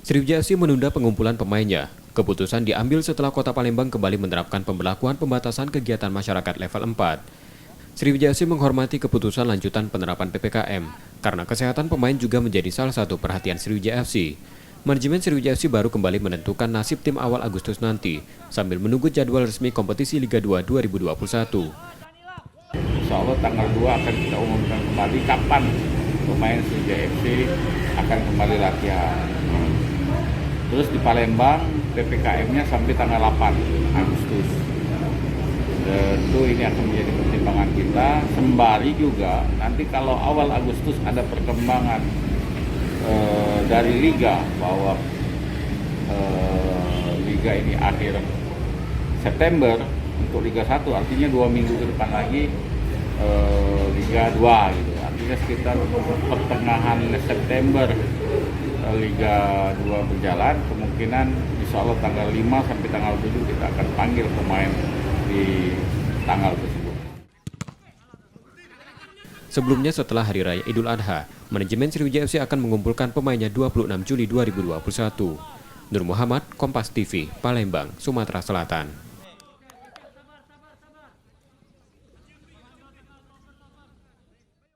Sriwijaya FC menunda pengumpulan pemainnya. Keputusan diambil setelah Kota Palembang kembali menerapkan pemberlakuan pembatasan kegiatan masyarakat level 4. Sriwijaya FC menghormati keputusan lanjutan penerapan PPKM, karena kesehatan pemain juga menjadi salah satu perhatian Sriwijaya FC. Manajemen Sriwijaya FC baru kembali menentukan nasib tim awal Agustus nanti, sambil menunggu jadwal resmi kompetisi Liga 2 2021. Insya Allah tanggal 2 akan kita umumkan kembali kapan pemain Sriwijaya FC akan kembali latihan. Terus di Palembang PPKM-nya sampai tanggal 8 Agustus. Tentu ini akan menjadi pertimbangan kita. Sembari juga nanti kalau awal Agustus ada perkembangan dari Liga bahwa Liga ini akhir September untuk Liga 1, artinya 2 minggu ke depan lagi Liga 2 gitu. Artinya sekitar pertengahan September Liga 2 berjalan, kemungkinan insya Allah tanggal 5 sampai tanggal 7 kita akan panggil pemain di tanggal tersebut. Sebelumnya setelah Hari Raya Idul Adha, manajemen Sriwijaya FC akan mengumpulkan pemainnya 26 Juli 2021. Nur Muhammad, Kompas TV, Palembang, Sumatera Selatan.